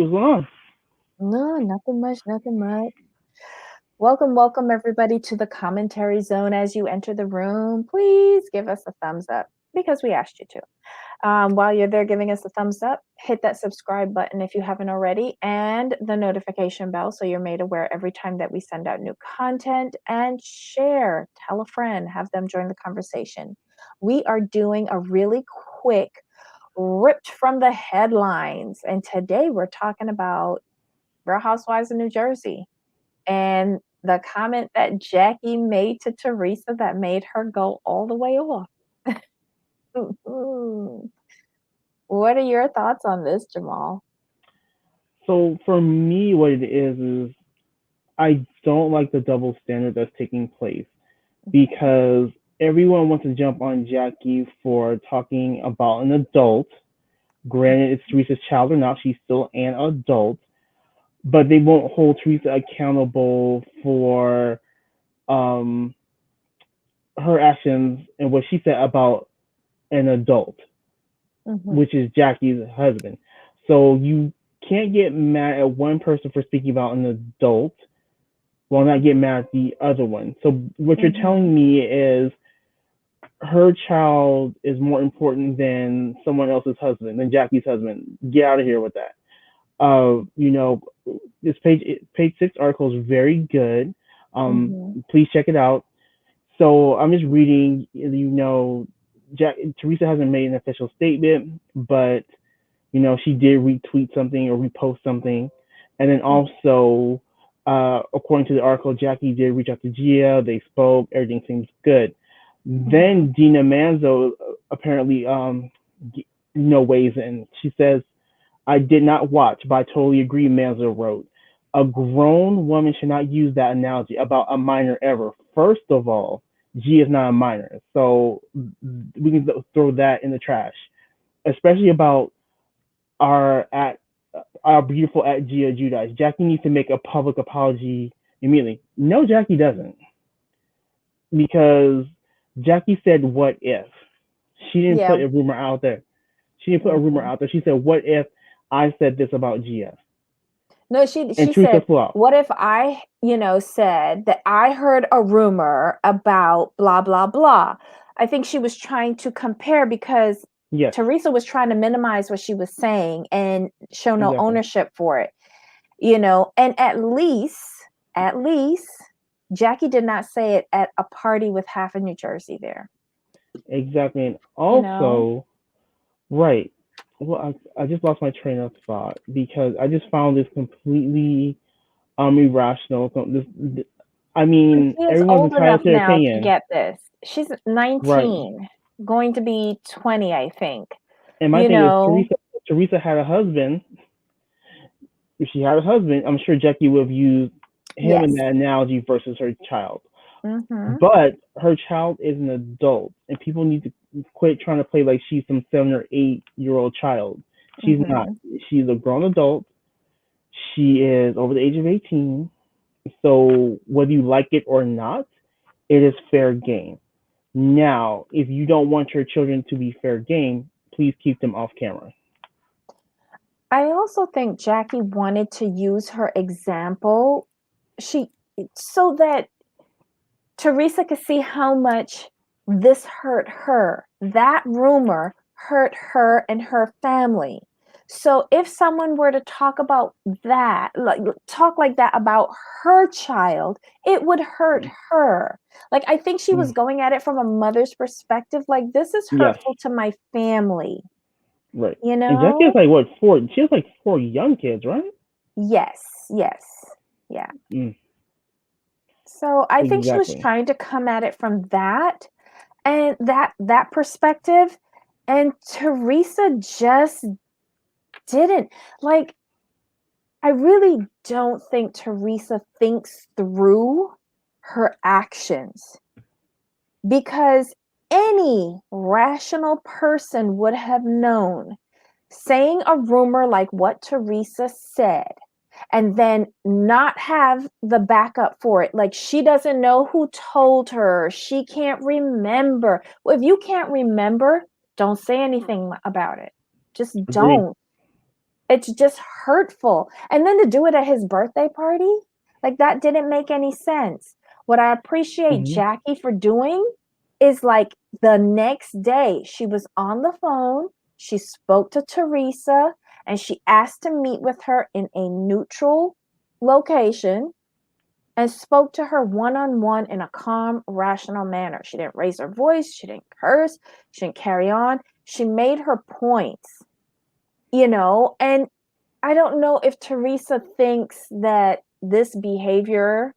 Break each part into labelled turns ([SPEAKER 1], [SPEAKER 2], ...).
[SPEAKER 1] What's going on?
[SPEAKER 2] No, nothing much, nothing much. Welcome everybody to the commentary zone. As you enter the room, please give us a thumbs up because we asked you to. While you're there giving us a thumbs up, hit that subscribe button if you haven't already and the notification bell so you're made aware every time that we send out new content, and share, tell a friend, have them join the conversation. We are doing a really quick ripped from the headlines, and today we're talking about Real Housewives of New Jersey and the comment that Jackie made to Teresa that made her go all the way off. What are your thoughts on this, Jamal?
[SPEAKER 1] So for me, what it is I don't like the double standard that's taking place because everyone wants to jump on Jackie for talking about an adult. Granted, it's Teresa's child or not, she's still an adult, but they won't hold Teresa accountable for um, her actions and what she said about an adult, which is Jackie's husband. So you can't get mad at one person for speaking about an adult while not get mad at the other one. So what you're telling me is her child is more important than someone else's husband, than Jackie's husband. Get out of here with that. This page 6 article is very good. Please check it out. So I'm just reading. Teresa hasn't made an official statement, but she did retweet something or repost something, and then also, according to the article, Jackie did reach out to Gia. They spoke. Everything seems good. Then Dina Manzo apparently weighs in. She says, "I did not watch, but I totally agree." Manzo wrote, "A grown woman should not use that analogy about a minor ever. First of all, G is not a minor, so we can throw that in the trash, especially about our beautiful at Gia Giudice. Jackie needs to make a public apology immediately." No, Jackie doesn't, because Jackie said, "What if?" She didn't put a rumor out there. She said, "What if I said this about Gia?"
[SPEAKER 2] No, she said, "What if I, said that I heard a rumor about blah, blah, blah." I think she was trying to compare because Teresa was trying to minimize what she was saying and show no ownership for it, and at least Jackie did not say it at a party with half of New Jersey there.
[SPEAKER 1] Exactly. And also, right. Well, I just lost my train of thought because I just found this completely irrational. I mean, everyone's entitled to their opinion.
[SPEAKER 2] To get this. She's 19, going to be 20, I think.
[SPEAKER 1] And my thing is, Teresa had a husband. If she had a husband, I'm sure Jackie would have used him in that analogy versus her child. But her child is an adult, and people need to quit trying to play like she's some 7 or 8-year-old child. She's not. She's a grown adult. She is over the age of 18. So whether you like it or not, it is fair game. Now, if you don't want your children to be fair game, please keep them off camera.
[SPEAKER 2] I also think Jackie wanted to use her example so that Teresa could see how much this hurt her. That rumor hurt her and her family. So if someone were to talk about that, talk like that about her child, it would hurt her. Like, I think she was going at it from a mother's perspective. Like, this is hurtful to my family.
[SPEAKER 1] Right. And Jackie has like what, 4? She has like 4 young kids, right?
[SPEAKER 2] Yes. Yeah. So I think she was trying to come at it from that and that perspective, and Teresa just didn't. Like, I really don't think Teresa thinks through her actions, because any rational person would have known saying a rumor like what Teresa said and then not have the backup for it. Like, she doesn't know who told her. She can't remember. Well, if you can't remember, don't say anything about it. Just don't. It's just hurtful. And then to do it at his birthday party, like that didn't make any sense. What I appreciate
[SPEAKER 1] Hmm.
[SPEAKER 2] Jackie for doing is like the next day she was on the phone, she spoke to Teresa, and she asked to meet with her in a neutral location and spoke to her one on one in a calm, rational manner. She didn't raise her voice, she didn't curse, she didn't carry on. She made her points, and I don't know if Teresa thinks that this behavior,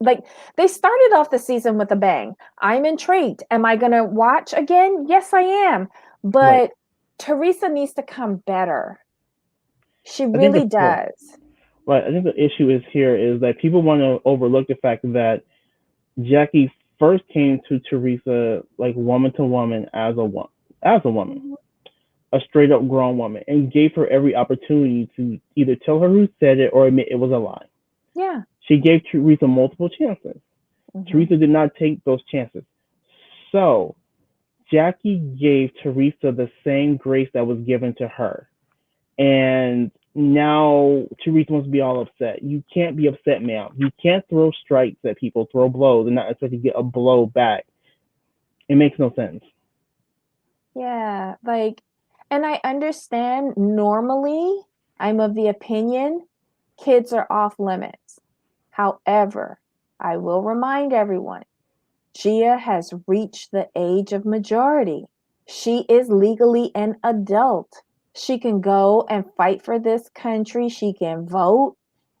[SPEAKER 2] like they started off the season with a bang. I'm intrigued. Am I going to watch again? Yes, I am.
[SPEAKER 1] Right.
[SPEAKER 2] But Teresa needs to come better. She
[SPEAKER 1] I think
[SPEAKER 2] really
[SPEAKER 1] the well,
[SPEAKER 2] does.
[SPEAKER 1] right. I think the issue is here is that people want to overlook the fact that Jackie first came to Teresa like woman to woman as a woman,
[SPEAKER 2] Mhm.
[SPEAKER 1] a straight up grown woman, and gave her every opportunity to either tell her who said it or admit it was a lie.
[SPEAKER 2] Yeah.
[SPEAKER 1] She gave Teresa multiple chances.
[SPEAKER 2] Hmm.
[SPEAKER 1] Teresa did not take those chances. So Jackie gave Teresa the same grace that was given to her. And now Teresa wants to be all upset. You can't be upset, ma'am. You can't throw strikes at people, throw blows, and not expect to get a blow back. It makes no sense.
[SPEAKER 2] Yeah. And I understand normally I'm of the opinion kids are off limits. However, I will remind everyone Gia has reached the age of majority. She is legally an adult. She can go and fight for this country. She can vote.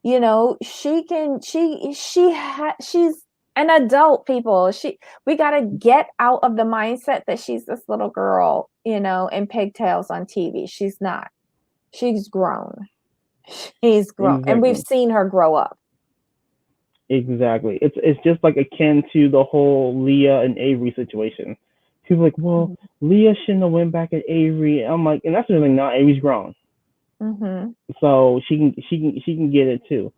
[SPEAKER 2] She can she's an adult, people. We got to get out of the mindset that she's this little girl, in pigtails on TV. She's not. She's grown. She's grown. And we've
[SPEAKER 1] Exactly.
[SPEAKER 2] seen her grow up.
[SPEAKER 1] Exactly. It's just like akin to the whole Leah and Avery situation. People are like, well,
[SPEAKER 2] Mhm.
[SPEAKER 1] Leah shouldn't have went back at Avery. I'm like, and that's the thing. Not Avery's grown,
[SPEAKER 2] Mhm.
[SPEAKER 1] so she can get it too.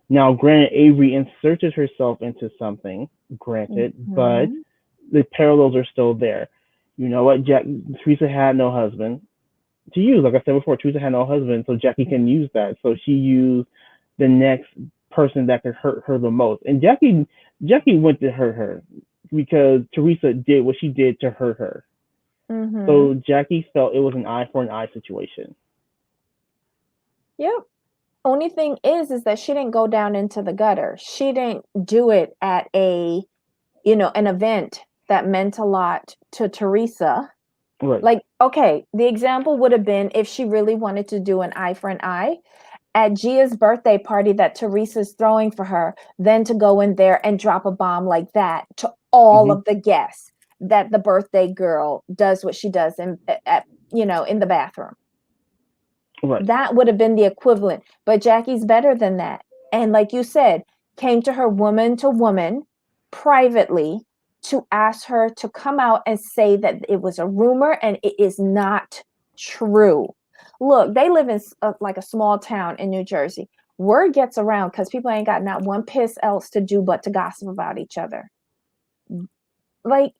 [SPEAKER 1] Now, granted, Avery inserted herself into something, granted, but
[SPEAKER 2] Mhm.
[SPEAKER 1] the parallels are still there. You know what? Teresa had no husband to use. Like I said before, Teresa had no husband, so Jackie can use that. So she used the next person that could hurt her the most. And Jackie went to hurt her because Teresa did what she did to hurt her.
[SPEAKER 2] Mhm.
[SPEAKER 1] So Jackie felt it was an eye for an eye situation.
[SPEAKER 2] Yep. Only thing is that she didn't go down into the gutter. She didn't do it at an event that meant a lot to Teresa.
[SPEAKER 1] Right.
[SPEAKER 2] Like, okay, the example would have been if she really wanted to do an eye for an eye at Gia's birthday party that Teresa's throwing for her, then to go in there and drop a bomb like that to all
[SPEAKER 1] Hmm.
[SPEAKER 2] of the guests that the birthday girl does what she does in the bathroom.
[SPEAKER 1] Right.
[SPEAKER 2] That would have been the equivalent. But Jackie's better than that. And like you said, came to her woman to woman privately to ask her to come out and say that it was a rumor and it is not true. Look, they live in like a small town in New Jersey. Word gets around because people ain't got not one piss else to do but to gossip about each other. Like,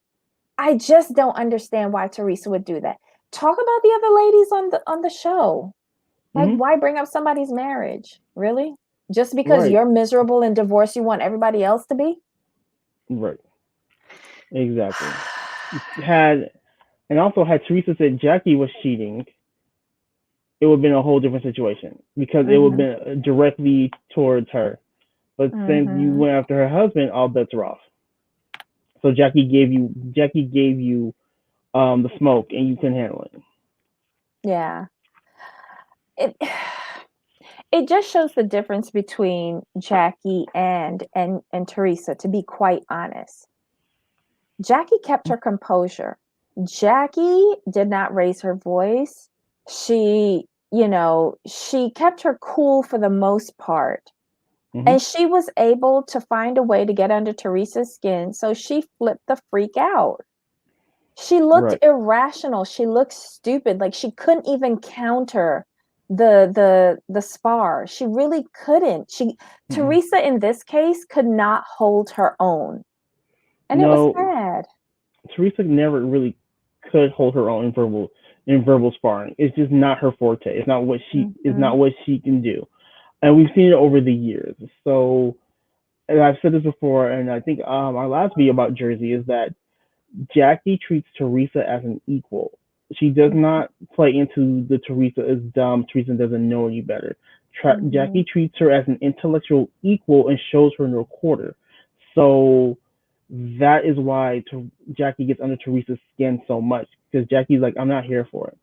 [SPEAKER 2] I just don't understand why Teresa would do that. Talk about the other ladies on the show. Like,
[SPEAKER 1] Hmm.
[SPEAKER 2] why bring up somebody's marriage? Really? Just because
[SPEAKER 1] Right.
[SPEAKER 2] you're miserable and divorced, you want everybody else to be?
[SPEAKER 1] Right. Exactly. Had and also had Teresa said Jackie was cheating, it would have been a whole different situation because it would
[SPEAKER 2] Mhm.
[SPEAKER 1] have been directly towards her. But since you
[SPEAKER 2] Mhm.
[SPEAKER 1] went after her husband, all bets are off. So Jackie gave you the smoke and you couldn't handle it.
[SPEAKER 2] Yeah. It it just shows the difference between Jackie and Teresa, to be quite honest. Jackie kept her composure. Jackie did not raise her voice. She kept her cool for the most part.
[SPEAKER 1] Hmm.
[SPEAKER 2] And she was able to find a way to get under Teresa's skin, so she flipped the freak out. She looked
[SPEAKER 1] Right.
[SPEAKER 2] irrational, she looked stupid, like she couldn't even counter the spar. She really couldn't.
[SPEAKER 1] Mm-mm.
[SPEAKER 2] Teresa in this case could not hold her own, and it was
[SPEAKER 1] No,
[SPEAKER 2] sad.
[SPEAKER 1] Teresa never really could hold her own in verbal. in verbal sparring. It's just not her forte. It's not what she is
[SPEAKER 2] Mhm.
[SPEAKER 1] not what she can do, and we've seen it over the years. So, and I've said this before, and I think our last video about Jersey is that Jackie treats Teresa as an equal. She does not play into the Teresa is dumb, Teresa doesn't know any better.
[SPEAKER 2] Mhm.
[SPEAKER 1] Jackie treats her as an intellectual equal and shows her in the recorder. So that is why Jackie gets under Teresa's skin so much because Jackie's like, I'm not here for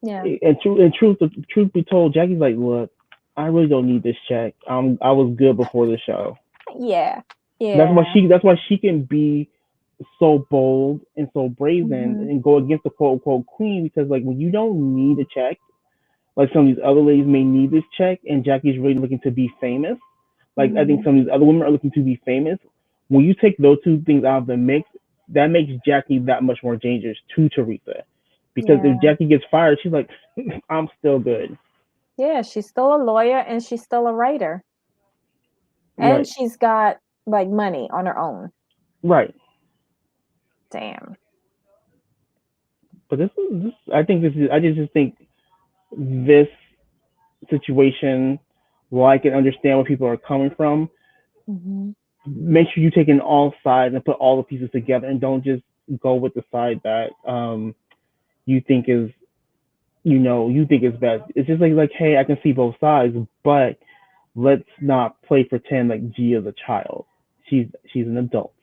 [SPEAKER 2] Yeah.
[SPEAKER 1] it. And truth be told, Jackie's like, look, I really don't need this check. I was good before the show.
[SPEAKER 2] Yeah.
[SPEAKER 1] That's why
[SPEAKER 2] Yeah.
[SPEAKER 1] she can be so bold and so brazen
[SPEAKER 2] Mhm.
[SPEAKER 1] and go against the quote unquote queen because like when you don't need a check, like some of these other ladies may need this check and Jackie's really looking to be famous. Like I think
[SPEAKER 2] Mhm.
[SPEAKER 1] some of these other women are looking to be famous. When you take those two things out of the mix, that makes Jackie that much more dangerous to Teresa. Because if
[SPEAKER 2] Yeah.
[SPEAKER 1] Jackie gets fired, she's like, I'm still good.
[SPEAKER 2] Yeah, she's still a lawyer and she's still a writer. And
[SPEAKER 1] Right.
[SPEAKER 2] she's got like money on her own.
[SPEAKER 1] Right.
[SPEAKER 2] Damn.
[SPEAKER 1] But this I think this is I just think this situation, while I can understand where people are coming from,
[SPEAKER 2] Mhm.
[SPEAKER 1] make sure you take in all sides and put all the pieces together and don't just go with the side that you think is you think is best. It's just like hey, I can see both sides, but let's not play pretend like Gia's a child. She's an adult.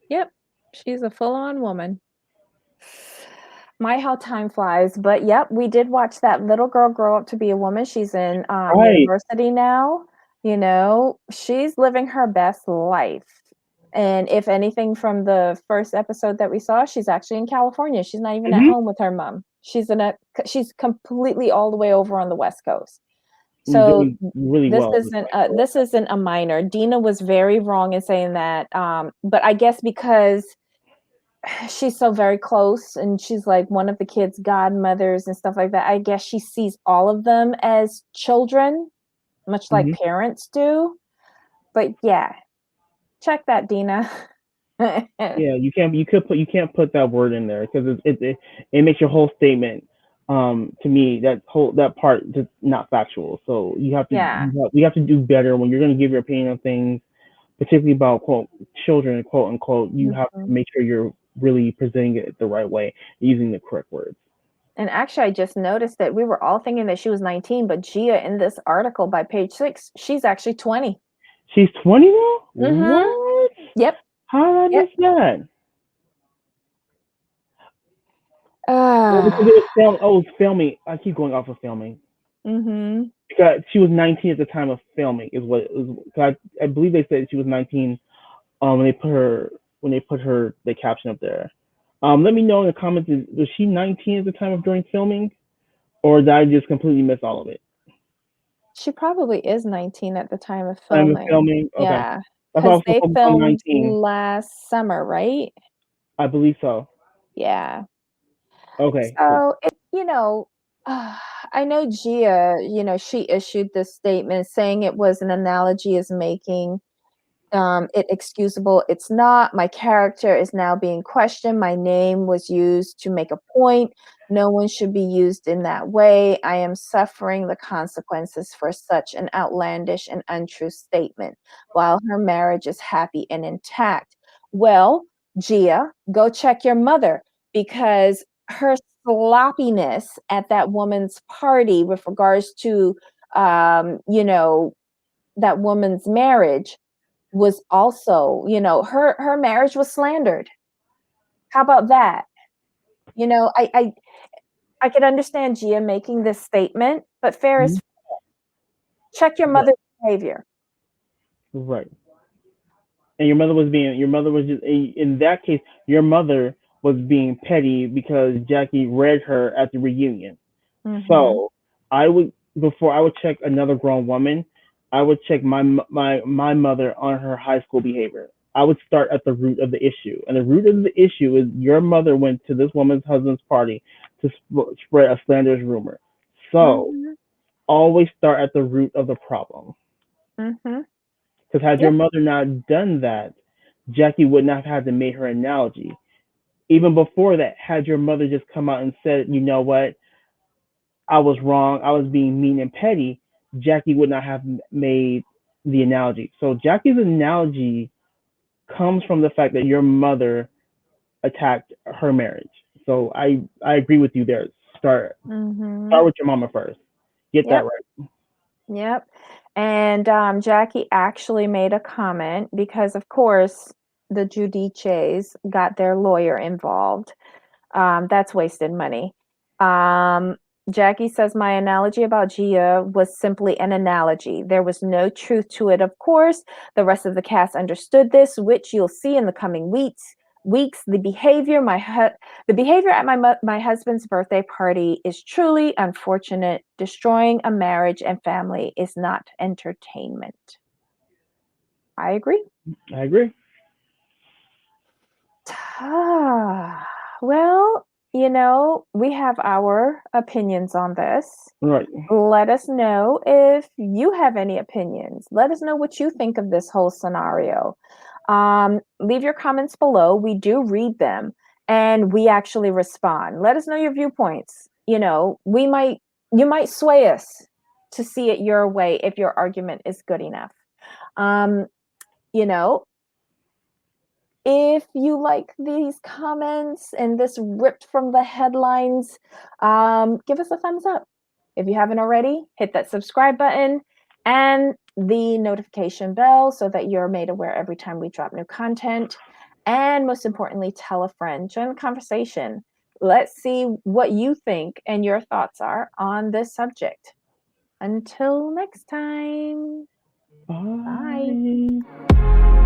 [SPEAKER 2] Yep. She's a full-on woman. My, how time flies. But yep, we did watch that little girl grow up to be a woman. She's in
[SPEAKER 1] Right.
[SPEAKER 2] university now. You know, she's living her best life. And if anything, from the first episode that we saw, she's actually in California. She's not even at
[SPEAKER 1] Mm-hmm.
[SPEAKER 2] home with her mom. She's completely all the way over on the West Coast. So
[SPEAKER 1] Doing really
[SPEAKER 2] this
[SPEAKER 1] well at this
[SPEAKER 2] isn't
[SPEAKER 1] point.
[SPEAKER 2] this isn't a minor. Dina was very wrong in saying that. But I guess because she's so very close and she's like one of the kids' godmothers and stuff like that. I guess she sees all of them as children, much like
[SPEAKER 1] Mm-hmm.
[SPEAKER 2] parents do. But yeah, check that, Dina.
[SPEAKER 1] Yeah, you can't put that word in there because it makes your whole statement to me that part just not factual. So
[SPEAKER 2] Yeah.
[SPEAKER 1] we have to do better when you're going to give your opinion on things, particularly about quote children quote unquote. You have to
[SPEAKER 2] Mhm.
[SPEAKER 1] make sure you're really presenting it the right way, using the correct words.
[SPEAKER 2] And actually, I just noticed that we were all thinking that she was 19, but Gia in this article by page 6, she's actually 20.
[SPEAKER 1] She's 20 now.
[SPEAKER 2] Mhm.
[SPEAKER 1] What?
[SPEAKER 2] Yep.
[SPEAKER 1] How did I
[SPEAKER 2] Yep.
[SPEAKER 1] miss that? Oh, because
[SPEAKER 2] Ah.
[SPEAKER 1] it was film. Oh, it was filming. I keep going off of filming.
[SPEAKER 2] Mhm.
[SPEAKER 1] Because she was 19 at the time of filming is what it was. I believe they said she was 19 when they put her the caption up there. Let me know in the comments, was she 19 at the time of during filming, or did I just completely miss all of it?
[SPEAKER 2] She probably is 19 at the time of
[SPEAKER 1] Time of
[SPEAKER 2] filming.
[SPEAKER 1] filming, okay.
[SPEAKER 2] Yeah,
[SPEAKER 1] That's why I
[SPEAKER 2] because
[SPEAKER 1] was
[SPEAKER 2] they
[SPEAKER 1] focused on
[SPEAKER 2] filmed
[SPEAKER 1] 19.
[SPEAKER 2] last summer, right?
[SPEAKER 1] I believe so.
[SPEAKER 2] Yeah.
[SPEAKER 1] Okay, cool.
[SPEAKER 2] So, I know Gia, she issued this statement saying it was an analogy is making it excusable. It's not. My character is now being questioned. My name was used to make a point. No one should be used in that way. I am suffering the consequences for such an outlandish and untrue statement while her marriage is happy and intact. Well, Gia, go check your mother because her sloppiness at that woman's party with regards to, that woman's marriage was also, her marriage was slandered. How about that? You know, I could understand Gia making this statement, but fair
[SPEAKER 1] Mhm.
[SPEAKER 2] is check your
[SPEAKER 1] Right,
[SPEAKER 2] mother's behavior.
[SPEAKER 1] right. And your mother was just in that case, your mother was being petty because Jackie read her at the reunion.
[SPEAKER 2] Mhm.
[SPEAKER 1] So I would before I would check another grown woman, I would check my mother on her high school behavior. I would start at the root of the issue, and the root of the issue is your mother went to this woman's husband's party to spread a slanderous rumor. So
[SPEAKER 2] Mhm.
[SPEAKER 1] always start at the root of the problem.
[SPEAKER 2] Mhm.
[SPEAKER 1] Because had your
[SPEAKER 2] Yep.
[SPEAKER 1] mother not done that, Jackie would not have had to make her analogy. Even before that, had your mother just come out and said, you know what? I was wrong, I was being mean and petty, Jackie would not have made the analogy. So Jackie's analogy comes from the fact that your mother attacked her marriage. So I agree with you there. Start with your mama first. Get that
[SPEAKER 2] Yep.
[SPEAKER 1] right.
[SPEAKER 2] Yep. And Jackie actually made a comment because, of course, the Giudices got their lawyer involved. That's wasted money. Um, Jackie says, my analogy about Gia was simply an analogy. There was no truth to it, of course. The rest of the cast understood this, which you'll see in the coming weeks. The behavior at my husband's birthday party is truly unfortunate. Destroying a marriage and family is not entertainment. I agree.
[SPEAKER 1] I agree.
[SPEAKER 2] Well, we have our opinions on this.
[SPEAKER 1] Right.
[SPEAKER 2] Let us know if you have any opinions. Let us know what you think of this whole scenario. Leave your comments below. We do read them and we actually respond. Let us know your viewpoints. You might sway us to see it your way if your argument is good enough. Um, you know, if you like these comments and this ripped from the headlines, give us a thumbs up. If you haven't already, hit that subscribe button and the notification bell so that you're made aware every time we drop new content. And most importantly, tell a friend, join the conversation. Let's see what you think and your thoughts are on this subject. Until next time, bye.
[SPEAKER 1] Bye.